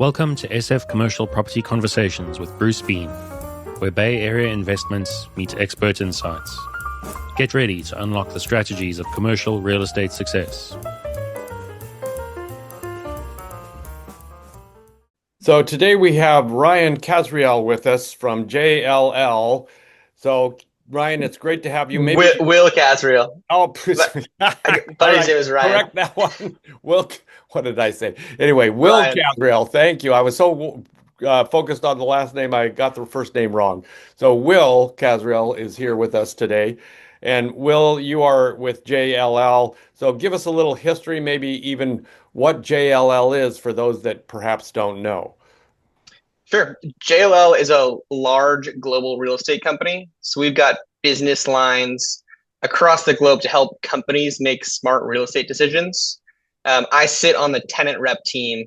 Welcome to SF Commercial Property Conversations with Bruce Bean, where Bay Area investments meet expert insights. Get ready to unlock the strategies of commercial real estate success. So today we have Ryan Cassriel with us from JLL. So Ryan, it's great to have you. Maybe Will Cassriel. oh, I all thought his right, name was Ryan. correct that one. Will, what did I say? Anyway, Will Ryan. Cassriel. Thank you. I was so focused on the last name, I got the first name wrong. So Will Cassriel is here with us today. And Will, you are with JLL. So give us a little history, maybe even what JLL is for those that perhaps don't know. Sure. JLL is a large global real estate company. So we've got business lines across the globe to help companies make smart real estate decisions. I sit on the tenant rep team.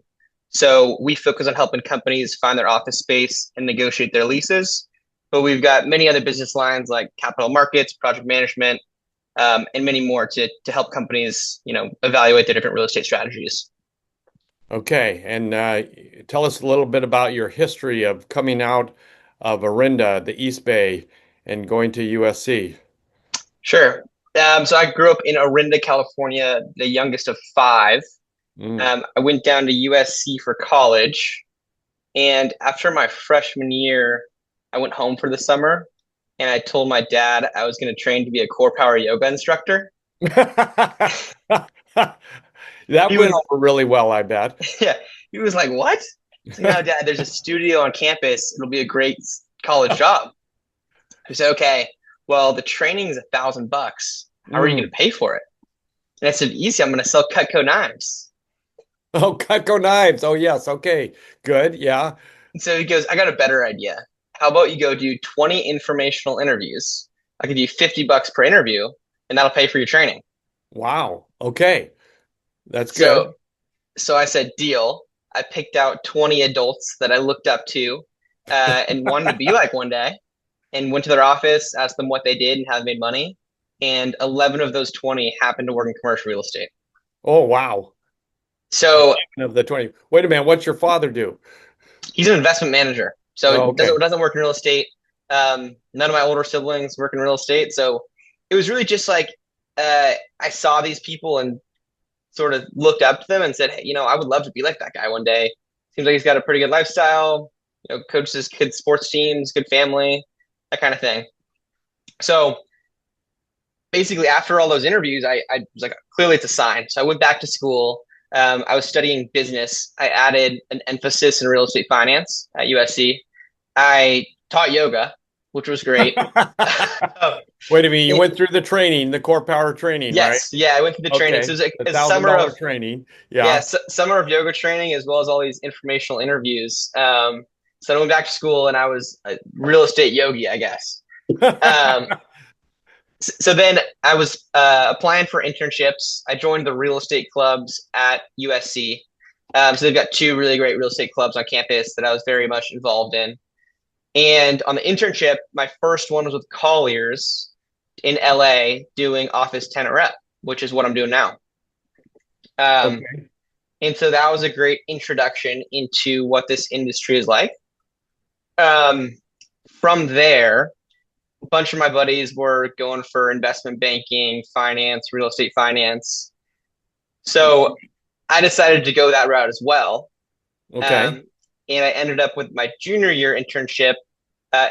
So we focus on helping companies find their office space and negotiate their leases. But we've got many other business lines like capital markets, project management, and many more to help companies, evaluate their different real estate strategies. Okay, and tell us a little bit about your history of coming out of Orinda, the East Bay, and going to USC. Sure. So I grew up in Orinda, California, the youngest of five. Mm. I went down to USC for college. And after my freshman year, I went home for the summer and I told my dad I was going to train to be a core power yoga instructor. That He went was, over really well, I bet. yeah, he was like, "What?" I said, "No, Dad, there's a studio on campus. It'll be a great college job." He said, "Okay, well, the training is $1,000. How are you going Mm. to pay for it?" And I said, "Easy, I'm going to sell Cutco knives." Oh, Cutco knives. Oh, yes. Okay, good. Yeah. And so he goes, "I got a better idea. How about you go do 20 informational interviews? I'll give you $50 per interview, and that'll pay for your training." Wow. Okay, that's good. So, so I said, "Deal." I picked out 20 adults that I looked up to and wanted to be like one day, and went to their office, asked them what they did and how they made money. And 11 of those 20 happened to work in commercial real estate. Oh, wow. So Of the 20. Wait a minute. What's your father do? he's an investment manager. So Oh, it okay. doesn't work in real estate. None of my older siblings work in real estate. So it was really just like I saw these people and sort of looked up to them and said, "Hey, I would love to be like that guy one day. Seems like he's got a pretty good lifestyle, coaches good sports teams, good family, that kind of thing." So basically, after all those interviews, I was like, clearly it's a sign. So I went back to school. I was studying business. I added an emphasis in real estate finance at USC. I taught yoga, which was great. Wait a minute. You went through the training, the core power training, right? Yes, yeah, I went through the training. So Okay. it was like The a thousand summer dollar of training. yeah, Yeah. summer of yoga training as well as all these informational interviews. So I went back to school and I was a real estate yogi, I guess. Um, so then I was applying for internships. I joined the real estate clubs at USC. So they've got two really great real estate clubs on campus that I was very much involved in. And on the internship, my first one was with Colliers in LA doing office tenant rep, which is what I'm doing now. Um, Okay. and so that was a great introduction into what this industry is like. Um, from there, a bunch of my buddies were going for investment banking, finance, real estate finance. So I decided to go that route as well. Okay. Um, and I ended up with my junior year internship,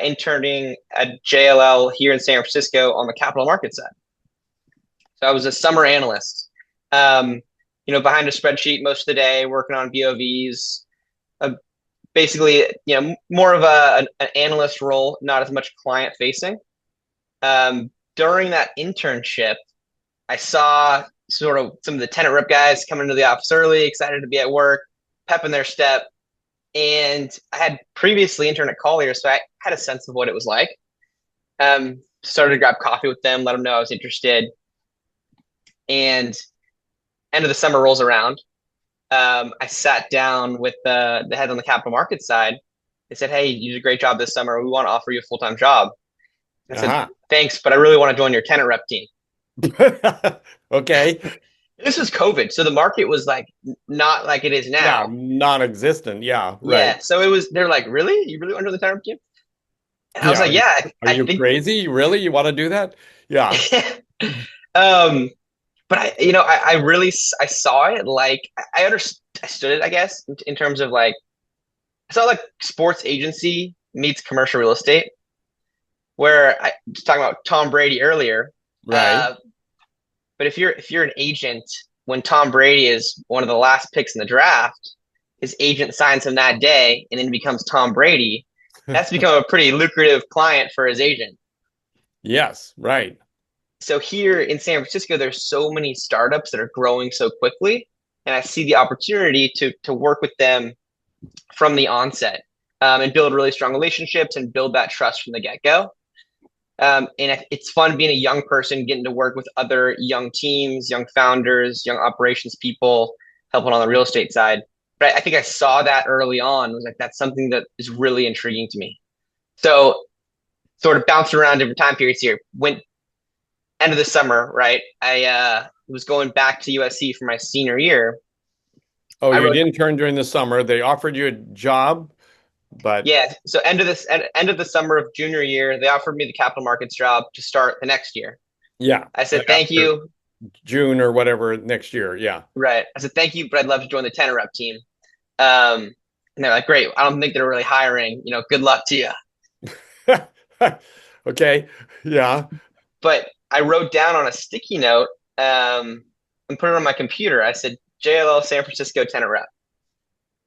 interning at JLL here in San Francisco on the capital market side. So I was a summer analyst, behind a spreadsheet most of the day, working on BOVs, basically, more of an analyst role, not as much client facing. During that internship, I saw sort of some of the tenant rep guys coming into the office early, excited to be at work, pep in their step. And I had previously interned at Collier, so I had a sense of what it was like. Started to grab coffee with them, let them know I was interested. And end of the summer rolls around. I sat down with the head on the capital markets side. They said, "Hey, you did a great job this summer. We want to offer you a full-time job." I said, Uh-huh. "Thanks, but I really want to join your tenant rep team." Okay. This was COVID, so the market was like not like it is Yeah, now. non-existent. Yeah, right. Yeah, so it was. They're like, really? You really want to do the tenant rep team? And I was Yeah. like, yeah, Are I you think. crazy? Really? You want to do that? Yeah. um, but I really I saw it like I understood it, I guess, in terms of like I saw like sports agency meets commercial real estate, where I was talking about Tom Brady earlier. Right. Uh, but if you're an agent when Tom Brady is one of the last picks in the draft, his agent signs him that day and then becomes Tom Brady. That's become a pretty lucrative client for his agent. Yes, right. So here in San Francisco, there's so many startups that are growing so quickly, and I see the opportunity to work with them from the onset, and build really strong relationships and build that trust from the get go. And it's fun being a young person, getting to work with other young teams, young founders, young operations people, helping on the real estate side. But I think I saw that early on. Was like, that's something that is really intriguing to me. So sort of bounced around different time periods here. Went end of the summer, right? I was going back to USC for my senior year. Oh, I you wrote, didn't turn during the summer. They offered you a job, but yeah. So end of the summer of junior year, they offered me the capital markets job to start the next year. yeah, I said, thank after you. June or whatever next year. Yeah. Right. I said, thank you, but I'd love to join the tenant rep team. Um, and they're like, great. I don't think they're really hiring. Good luck to you. Okay. Yeah. But I wrote down on a sticky note, and put it on my computer. I said, JLL San Francisco tenant rep.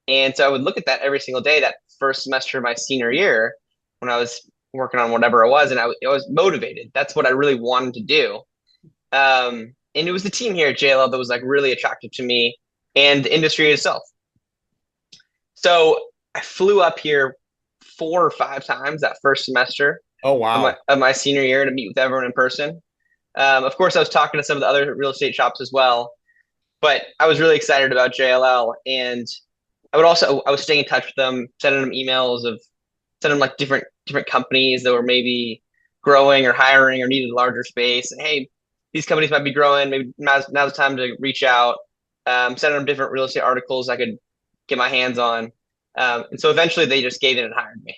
And so I would look at that every single day that first semester of my senior year when I was working on whatever it was, and I was motivated. That's what I really wanted to do. And it was the team here at JLL that was like really attractive to me and the industry itself. So I flew up here 4 or 5 times that first semester Oh, of my wow. of my senior year to meet with everyone in person. Of course, I was talking to some of the other real estate shops as well, but I was really excited about JLL, and I was staying in touch with them, sending them emails of sending them like different companies that were maybe growing or hiring or needed larger space. And hey, these companies might be growing. Maybe now's the time to reach out. Sending them different real estate articles I could get my hands on. And so eventually they just gave in and hired me.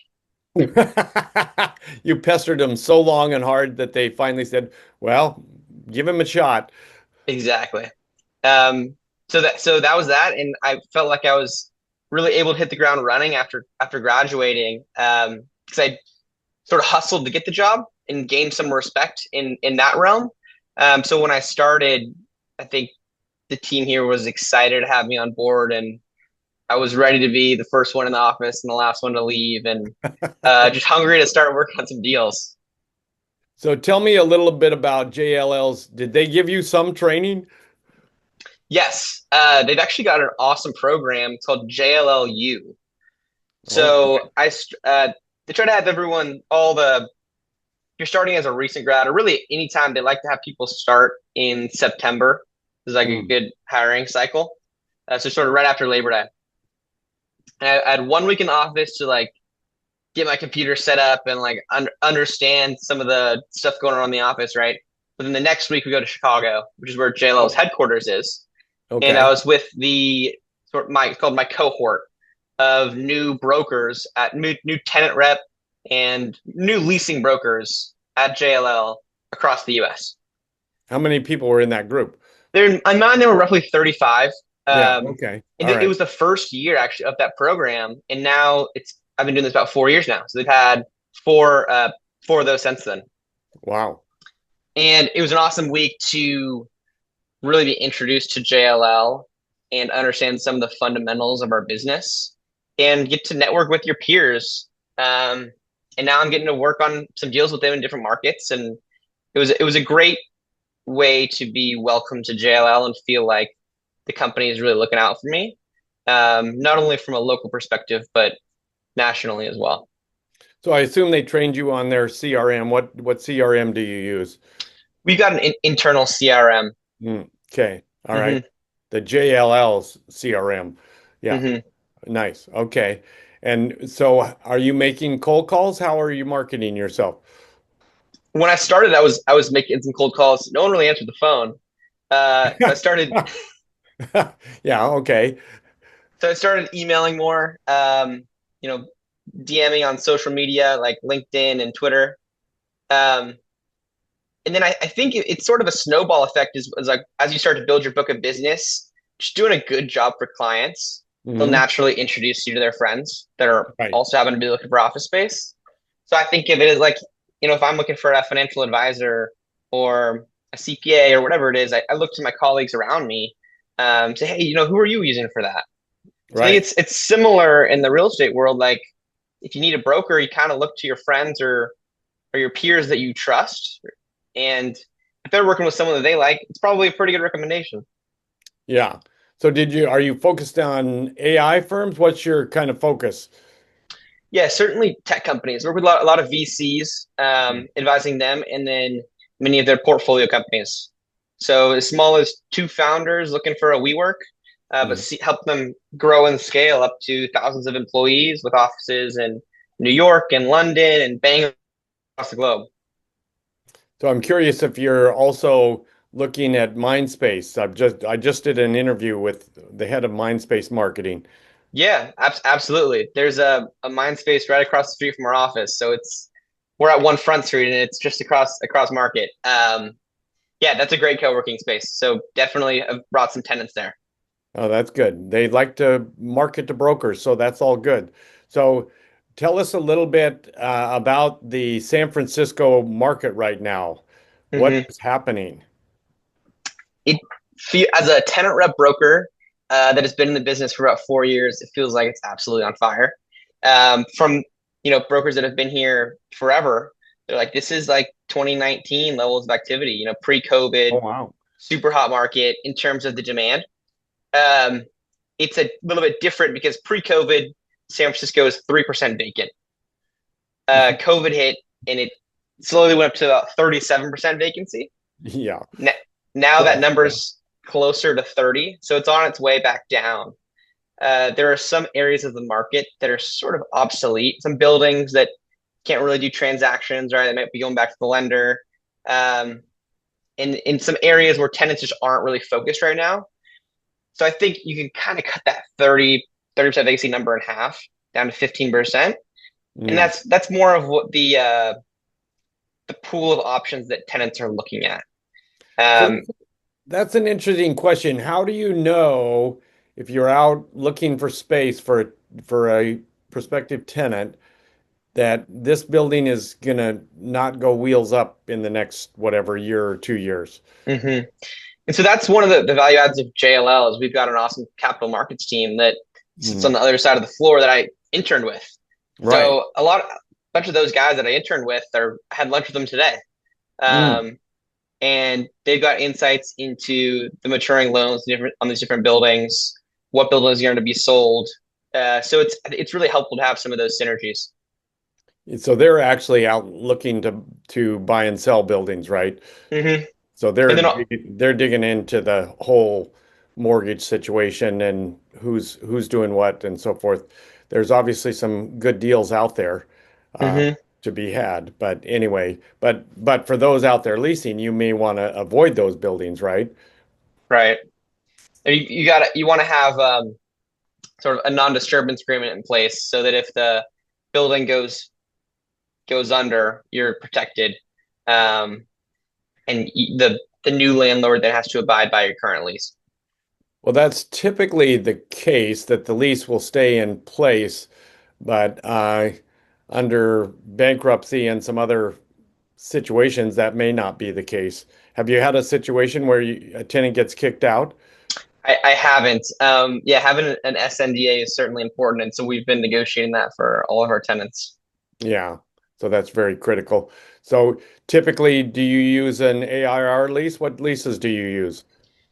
You pestered them so long and hard that they finally said, well, give him a shot. Exactly. Um, so that was that, and I felt like I was really able to hit the ground running after graduating, because I sort of hustled to get the job and gained some respect in that realm. So when I started, I think the team here was excited to have me on board, and I was ready to be the first one in the office and the last one to leave, and just hungry to start working on some deals. So tell me a little bit about JLL's. Did they give you some training? Yes, they've actually got an awesome program. It's called JLLU. Oh, So they try to have everyone, you're starting as a recent grad, or really anytime they like to have people start in September. This is like a mm. good hiring cycle. So sort of right after Labor Day. And I had 1 week in the office to like get my computer set up and like understand some of the stuff going on in the office, right? But then the next week we go to Chicago, which is where JLL's Oh, headquarters is. And I okay. was with the sort of it's called my cohort of new brokers at new tenant rep and new leasing brokers at JLL across the US. How many people were in that group? There, on mine, there were roughly 35. Yeah, Um, okay. and All it right. was the first year actually of that program, and now I've been doing this about 4 years now. So they've had four of those since then, Wow. and it was an awesome week to really be introduced to JLL and understand some of the fundamentals of our business and get to network with your peers. And now I'm getting to work on some deals with them in different markets, and it was a great way to be welcome to JLL and feel like the company is really looking out for me, not only from a local perspective but nationally as well. So I assume they trained you on their CRM. What CRM do you use? We've got an internal CRM. Okay. All right. Hmm. The JLL's CRM. Yeah. Hmm. Nice. Okay. And so are you making cold calls? How are you marketing yourself? When I started, I was making some cold calls. No one really answered the phone. So I started Yeah, okay. so I started emailing more, you know, DMing on social media like LinkedIn and Twitter. Um, and then I think it's sort of a snowball effect is like as you start to build your book of business, just doing a good job for clients, they'll Hmm. naturally introduce you to their friends that are Right. also happen to be looking for office space. So I think of it as like, if I'm looking for a financial advisor or a CPA or whatever it is, I look to my colleagues around me, say, hey, who are you using for that? So I think Right. it's similar in the real estate world. Like if you need a broker, you kind of look to your friends or your peers that you trust. And if they're working with someone that they like, it's probably a pretty good recommendation. Yeah. So are you focused on AI firms? What's your kind of focus? Yeah, certainly tech companies. Work with a lot of VCs, advising them, and then many of their portfolio companies. So as small as two founders looking for a WeWork, but Mm. help them grow and scale up to thousands of employees with offices in New York and London and bang across the globe. So I'm curious if you're also looking at Mindspace. I just did an interview with the head of Mindspace marketing. Yeah, absolutely. There's a mind space right across the street from our office. So we're at one Front Street and it's just across Market. Yeah, that's a great co-working space. So definitely have brought some tenants there. Oh, that's good. They like to market to brokers, so that's all good. So tell us a little bit about the San Francisco market right now. What Hmm is happening? It as a tenant rep broker that has been in the business for about 4 years, it feels like it's absolutely on fire. From brokers that have been here forever, they're like, this is like 2019 levels of activity. Oh, Pre-COVID, wow. super hot market in terms of the demand. Um, it's a little bit different because pre-COVID, San Francisco is 3% vacant. COVID hit and it slowly went up to about 37% vacancy. Yeah. N- Now that So, number's closer to 30, so it's on its way back down. There are some areas of the market that are sort of obsolete, some buildings that can't really do transactions, right? They might be going back to the lender. Um, in some areas where tenants just aren't really focused right now. So I think you can kind of cut that 30% vacancy number in half down to 15%. And mm. that's more of what the pool of options that tenants are looking at. So Um, that's an interesting question. How do you know if you're out looking for space for a prospective tenant that this building is gonna not go wheels up in the next whatever year or 2 years? mhm. And so that's one of the value adds of JLL is we've got an awesome capital markets team that sits on Mm. the other side of the floor that I interned with. Right. So bunch of those guys that I interned with are I had lunch with them today. Mm. Um, and they've got insights into the maturing loans on these different buildings, what buildings are going to be sold. So it's really helpful to have some of those synergies. So they're actually out looking to buy and sell buildings, right? Hmm So And then they're digging into the whole mortgage situation and who's doing what and so forth. There's obviously some good deals out there uh, mhm, to be had, but anyway, but for those out there leasing, you may want to avoid those buildings, right? right. You want to have sort of a non-disturbance agreement in place so that if the building goes under, you're protected, um, and the new landlord then has to abide by your current lease. Well, that's typically the case that the lease will stay in place, but under bankruptcy and some other situations, that may not be the case. Have you had a situation where a tenant gets kicked out? I haven't. Yeah, having an SNDA is certainly important, and so we've been negotiating that for all of our tenants. Yeah, so that's very critical. So typically, do you use an AIR lease? What leases do you use?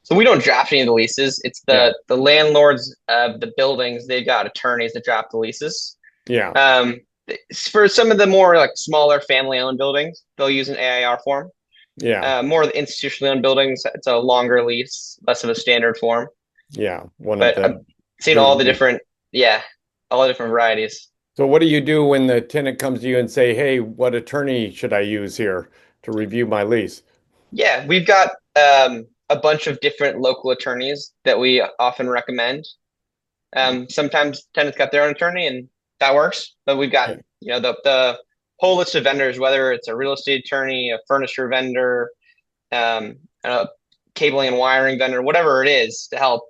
So we don't draft any of the leases. It's Yeah, the landlords of the buildings. They've got attorneys that draft the leases. yeah, Um, for some of the more like smaller family-owned buildings, they'll use an AIR form. yeah, More of the institutionally owned buildings, it's a longer lease, less of a standard form. yeah. One of But I've the seen all the jury. different, yeah, all the different varieties. So what do you do when the tenant comes to you and say, "Hey, what attorney should I use here to review my lease?" Yeah, we've got a bunch of different local attorneys that we often recommend. Sometimes tenants got their own attorney, and that works. But we've got the whole list of vendors, whether it's a real estate attorney, a furniture vendor, a cabling and wiring vendor, whatever it is to help.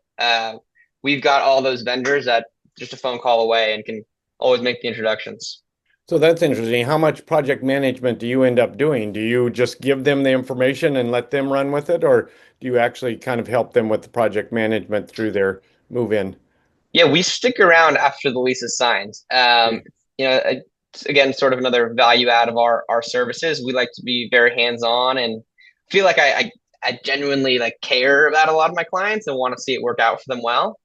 We've got all those vendors at just a phone call away and can always make the introductions. So that's interesting. How much project management do you end up doing? Do you just give them the information and let them run with it, or do you actually kind of help them with the project management through their move in? Yeah, we stick around after the lease is signed. You know, again, sort of another value add of our services. We like to be very hands on and feel like I genuinely like care about a lot of my clients and want to see it work out for them well.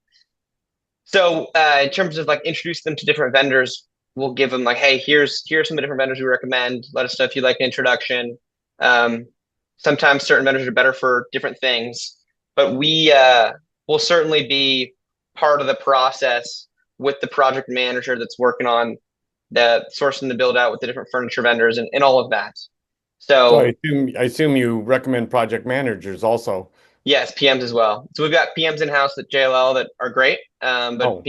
So in terms of like introduce them to different vendors, we'll give them like, hey, here's some of the different vendors we recommend. Let us know if you'd like an introduction. Um, Sometimes certain vendors are better for different things, but we will certainly be part of the process with the project manager that's working on the sourcing the build out with the different furniture vendors and all of that. So So I assume you recommend project managers also. yes, PMs as well. So we've got PMs in house at JLL that are great, but Oh,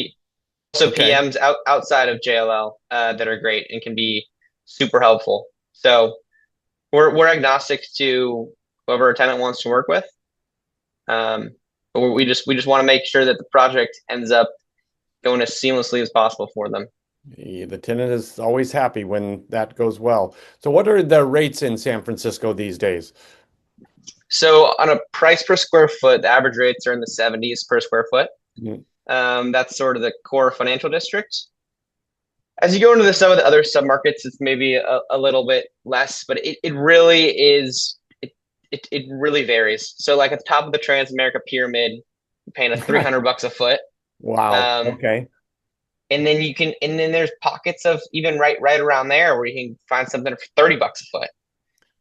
also okay. PMs outside of JLL that are great and can be super helpful. So we're agnostic to whoever a tenant wants to work with. But we just want to make sure that the project ends up going as seamlessly as possible for them. The tenant is always happy when that goes well. So what are the rates in San Francisco these days? So on a price per square foot, the average rates are in the 70s per square foot. Mhm. That's sort of the core financial district. As you go into some of the other submarkets, it's maybe a little bit less, but it really is it really varies. So like at the top of the Transamerica Pyramid, you're paying a 300 bucks a foot. Wow. Um, Okay. and then there's pockets of even right around there where you can find something for 30 bucks a foot.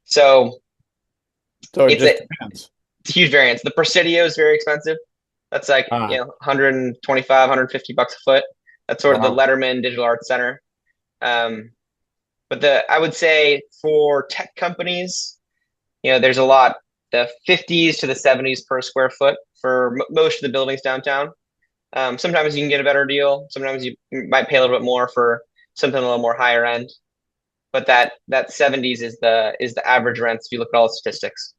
So So it it's just a, depends. it's a huge variance. The Presidio is very expensive. That's like, Ah, 125, 150 bucks a foot. That's sort of the wow. Letterman Digital Arts Center. Um, but I would say for tech companies, there's a lot, the 50s to the 70s per square foot for most of the buildings downtown. Sometimes you can get a better deal. Sometimes you might pay a little bit more for something a little more higher end. But that 70s is the average rents if you look at all the statistics.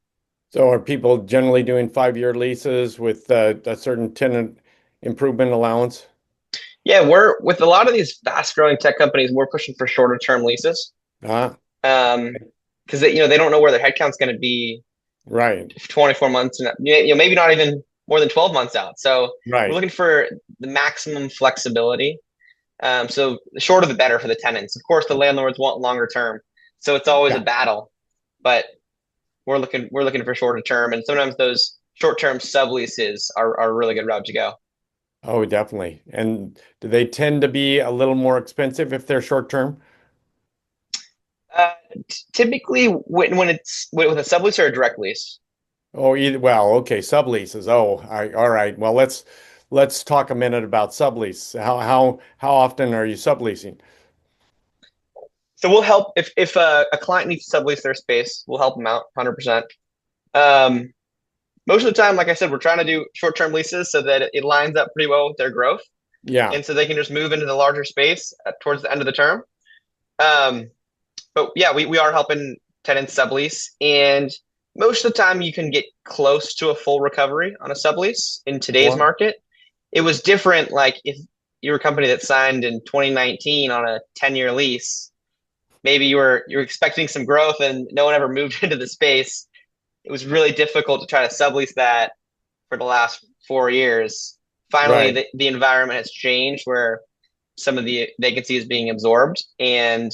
So are people generally doing 5-year leases with a certain tenant improvement allowance? Yeah, we're with a lot of these fast growing tech companies, we're pushing for shorter term leases. Ah, Um, because they don't know where their headcount's going to be right, 24 months and maybe not even more than 12 months out. So we're right. looking for the maximum flexibility. So the shorter the better for the tenants. Of course, the landlords want longer term, so it's always a Yeah. battle. But we're looking for shorter term, and sometimes those short term subleases are a really good route to go. Oh, definitely. And do they tend to be a little more expensive if they're short term? Uh, Typically, when it's with a sublease or a direct lease. Oh, either, well, okay, subleases. Oh, all right. Well, let's talk a minute about sublease. How often are you subleasing? So we'll help if a client needs to sublease their space, we'll help them out 100%. Um, Most of the time, like I said, we're trying to do short-term leases so that it lines up pretty well with their growth, Yeah. and so they can just move into the larger space towards the end of the term. Um, but yeah, we are helping tenants sublease, and most of the time you can get close to a full recovery on a sublease in today's Wow. market. It was different, like if you were a company that signed in 2019 on a 10-year lease, maybe you were expecting some growth and no one ever moved into the space. It was really difficult to try to sublease that for the last 4 years. Finally, Right. the environment has changed where some of the vacancy is being absorbed and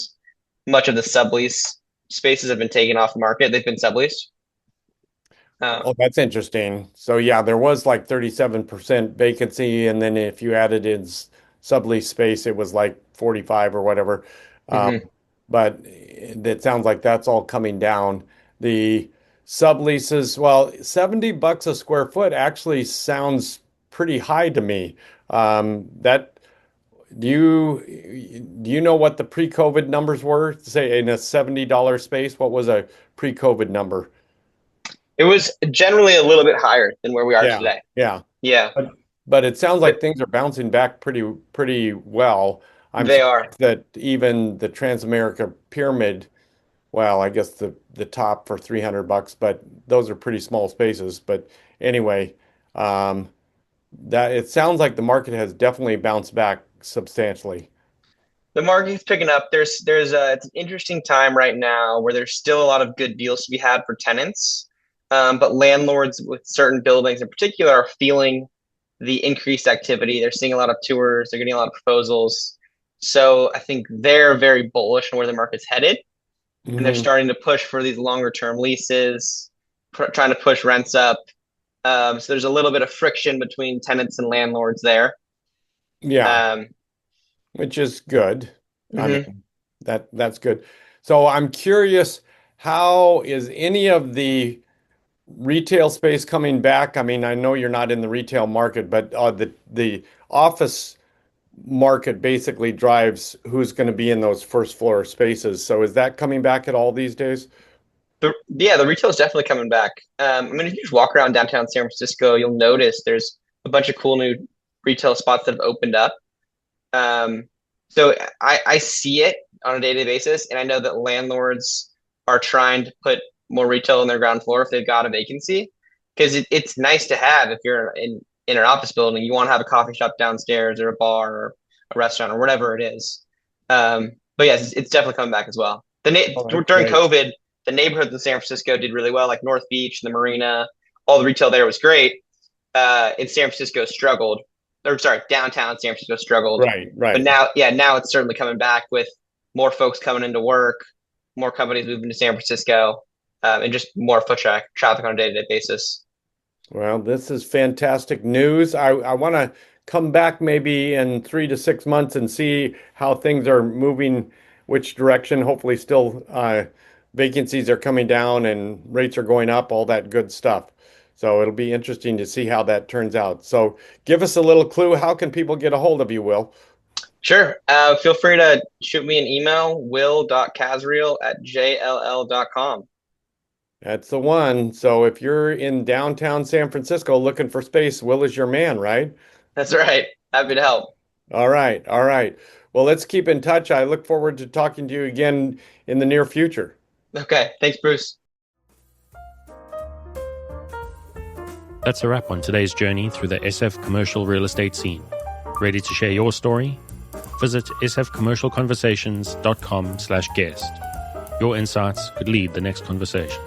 much of the sublease spaces have been taken off the market. They've been subleased. Oh, that's interesting. So yeah, there was like 37% vacancy, and then if you added in sublease space, it was like 45 or whatever. Um, Mhm. but it sounds like that's all coming down. The subleases, well, 70 bucks a square foot actually sounds pretty high to me. That do you know what the pre-COVID numbers were? Say in a $70 space, what was a pre-COVID number? It was generally a little bit higher than where we are Yeah, today. yeah. Yeah, But it sounds like but things are bouncing back pretty well. I'm they are. surprised that even the Transamerica Pyramid, well, I guess the top for $300, but those are pretty small spaces. But anyway, um, that it sounds like the market has definitely bounced back substantially. The market's picking up. It's an interesting time right now where there's still a lot of good deals to be had for tenants, but landlords with certain buildings in particular are feeling the increased activity. They're seeing a lot of tours. They're getting a lot of proposals. So I think they're very bullish on where the market's headed, and they're Hmm. starting to push for these longer term leases, trying to push rents up. So there's a little bit of friction between tenants and landlords there. Yeah, Um, which is good. I mhm. mean, that's good. So I'm curious, how is any of the retail space coming back? I mean, I know you're not in the retail market, but the office market basically drives who's going to be in those first floor spaces. So is that coming back at all these days? The retail is definitely coming back. I mean, if you just walk around downtown San Francisco, you'll notice there's a bunch of cool new retail spots that have opened up. Um, so I see it on a day-to-day basis, and I know that landlords are trying to put more retail on their ground floor if they've got a vacancy, because it's nice to have if you're in an office building, you want to have a coffee shop downstairs or a bar or a restaurant or whatever it is. But yes, it's definitely coming back as well. Oh, that's During great. COVID, the neighborhoods in San Francisco did really well, like North Beach, the Marina, all the retail there was great. In San Francisco struggled, or sorry, downtown San Francisco struggled. Right, But right. now, yeah, now it's certainly coming back with more folks coming into work, more companies moving to San Francisco, and just more traffic on a day-to-day basis. Well, this is fantastic news. I want to come back maybe in 3 to 6 months and see how things are moving, which direction. Hopefully, still vacancies are coming down and rates are going up, all that good stuff. So it'll be interesting to see how that turns out. So give us a little clue. How can people get a hold of you, Will? Sure. Feel free to shoot me an email, will.casriel@jll.com. That's the one. So if you're in downtown San Francisco looking for space, Will is your man, right? That's right. Happy to help. All right, all right. Well, let's keep in touch. I look forward to talking to you again in the near future. Okay. Thanks, Bruce. That's a wrap on today's journey through the SF commercial real estate scene. Ready to share your story? Visit sfcommercialconversations.com/guest. Your insights could lead the next conversation.